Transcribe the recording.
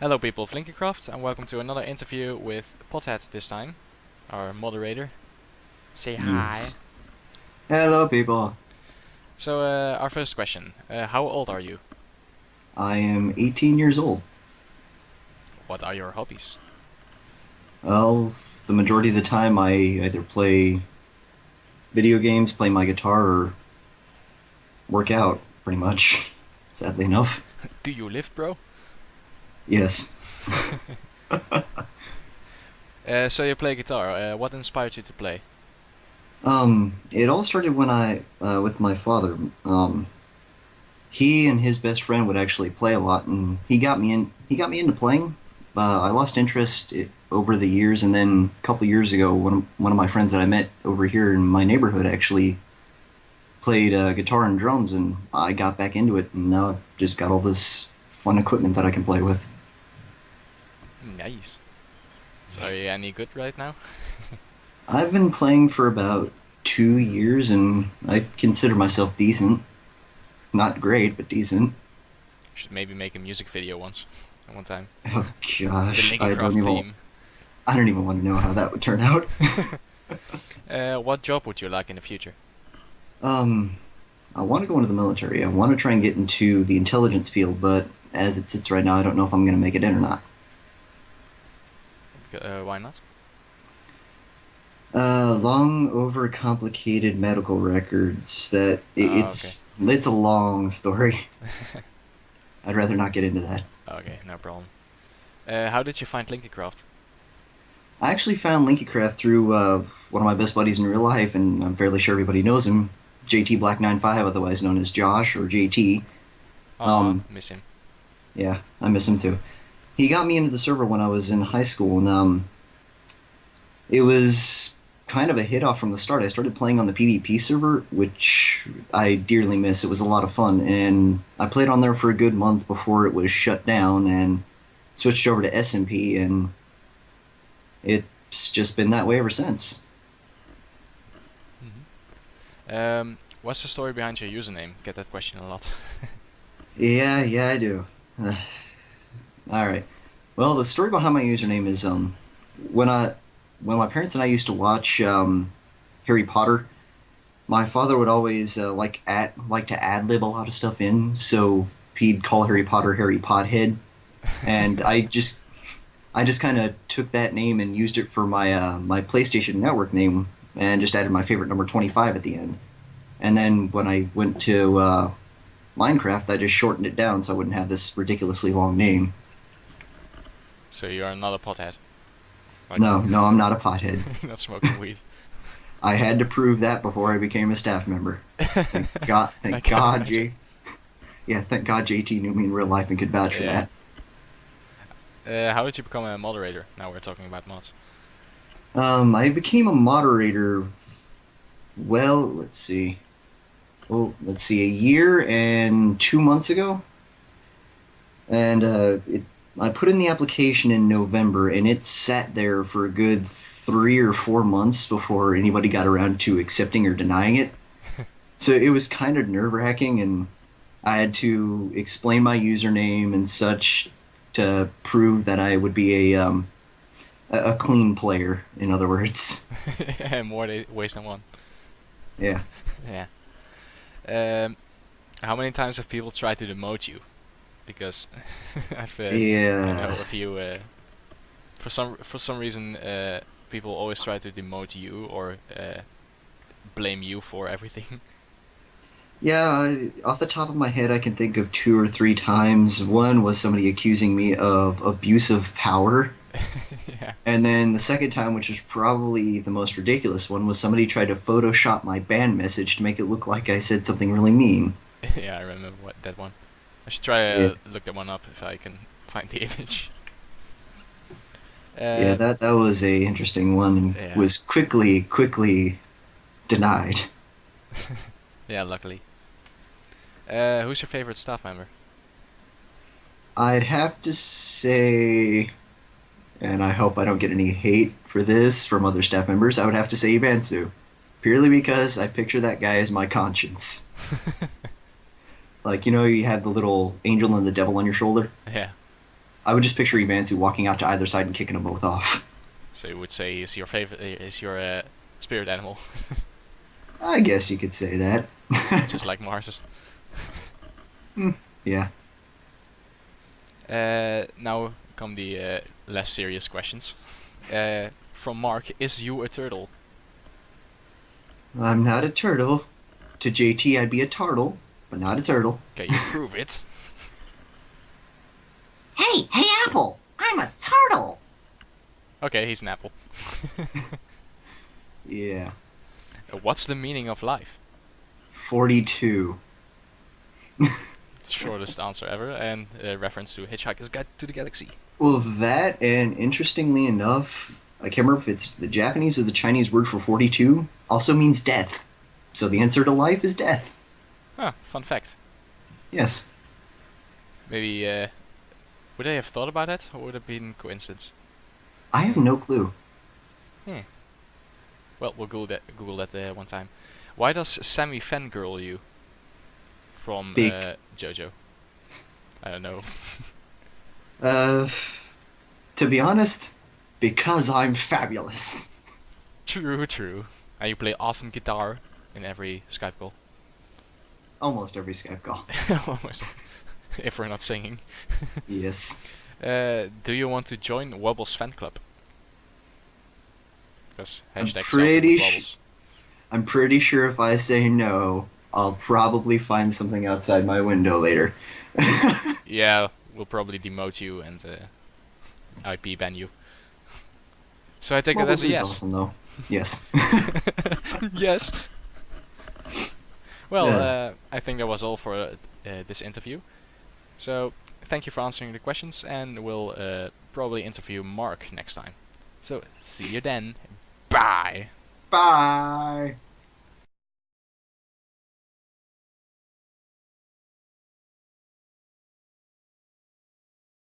Hello people of LinkyCraft and welcome to another interview with Pothead this time, our moderator. Say hi. Yes. Hello, people. So our first question, how old are you? I am 18 years old. What are your hobbies? Well, the majority of the time I either play video games, play my guitar, or work out, pretty much. Sadly enough. Do you lift, bro? Yes. So you play guitar, what inspired you to play? It all started when with my father. He and his best friend would actually play a lot, and he got me into playing. I lost interest over the years, and then a couple years ago, one of my friends that I met over here in my neighborhood actually played guitar and drums, and I got back into it, and now I've just got all this fun equipment that I can play with. Nice. So are you any good right now? I've been playing for about 2 years, and I consider myself decent. Not great, but decent. Should maybe make a music video once, at one time. Oh The gosh, LinkyCraft theme. I don't even want to know how that would turn out. What job would you like in the future? um, I want to go into the military. I want to try and get into the intelligence field, but as it sits right now, I don't know if I'm going to make it in or not. Why not? Long, overcomplicated medical records. Okay. It's a long story. I'd rather not get into that. Okay, no problem. How did you find LinkyCraft? I actually found LinkyCraft through one of my best buddies in real life, and I'm fairly sure everybody knows him, JT Black 95, otherwise known as Josh or JT. Aw, Um, miss him. yeah, I miss him too. He got me into the server when I was in high school, and it was kind of a hit off from the start. I started playing on the PvP server, which I dearly miss. It was a lot of fun, and I played on there for a good month before it was shut down, and switched over to SMP, and it's just been that way ever since. What's the story behind your username? Get that question a lot. Yeah, I do. All right. Well, the story behind my username is when I when my parents and I used to watch Harry Potter, my father would always like to ad lib a lot of stuff in, so he'd call Harry Potter Harry Pothead, and I just kind of took that name and used it for my PlayStation Network name, and just added my favorite number 25 at the end. And then when I went to Minecraft, I just shortened it down so I wouldn't have this ridiculously long name. So you are not a pothead. Like, No, I'm not a pothead. not smoking weed. I had to prove that before I became a staff member. I Thank can God, imagine. Yeah, thank God JT knew me in real life and could vouch for Yeah. that. How did you become a moderator? Now we're talking about mods. I became a moderator. Well, let's see. A year and 2 months ago, and I put in the application in November, and it sat there for a good 3 or 4 months before anybody got around to accepting or denying it. So it was kind of nerve-wracking, and I had to explain my username and such to prove that I would be a clean player, in other words. More ways than one. Yeah. Yeah. Um, how many times have people tried to demote you? Because I know Yeah. a few. For some reason, people always try to demote you or blame you for everything. Yeah, off the top of my head, I can think of 2 or 3 times. One was somebody accusing me of abuse of power. Yeah. And then the second time, which is probably the most ridiculous one, was somebody tried to Photoshop my ban message to make it look like I said something really mean. Yeah, I remember that one. I should try Yeah, look that one up if I can find the image. yeah, Uh, that was a interesting one and yeah, was quickly denied. yeah. Luckily. Who's your favorite staff member? I'd have to say, and I hope I don't get any hate for this from other staff members, I would have to say Ivansu. Purely because I picture that guy as my conscience. Like, you have the little angel and the devil on your shoulder? Yeah. I would just picture Ivanzu walking out to either side and kicking them both off. So you would say he's your favorite, is your spirit animal, I guess you could say that. just like Mars's. Yeah. Now come the less serious questions. From Mark, is you a turtle? I'm not a turtle. To JT, I'd be a turtle, but not a turtle. Okay, you prove it. Hey, Apple! I'm a turtle! Okay, he's an apple. Yeah. What's the meaning of life? 42. Shortest answer ever, and reference to Hitchhiker's Guide to the Galaxy. Well, that, and interestingly enough, I can't remember if it's the Japanese or the Chinese word for 42, also means death. So the answer to life is death. Ah, fun fact. Yes. Maybe, would they have thought about that, or would it have been coincidence? I have no clue. Well, we'll Google that one time. Why does Sammy fangirl you? From Big. JoJo. I don't know. To be honest, because I'm fabulous. True. And you play awesome guitar in every Skype call. Almost every Skype call. Almost. If we're not singing. Yes. Do you want to join Wobble's fan club? Because hashtag pretty Wobbles. I'm pretty sure if I say no, I'll probably find something outside my window later. Yeah, we'll probably demote you and IP ban you. So I take that as Wobbles a is yes. awesome, though. Yes. Yes. Well, Yeah. I think that was all for this interview. So thank you for answering the questions, and we'll probably interview Mark next time. So see you then. Bye. Bye.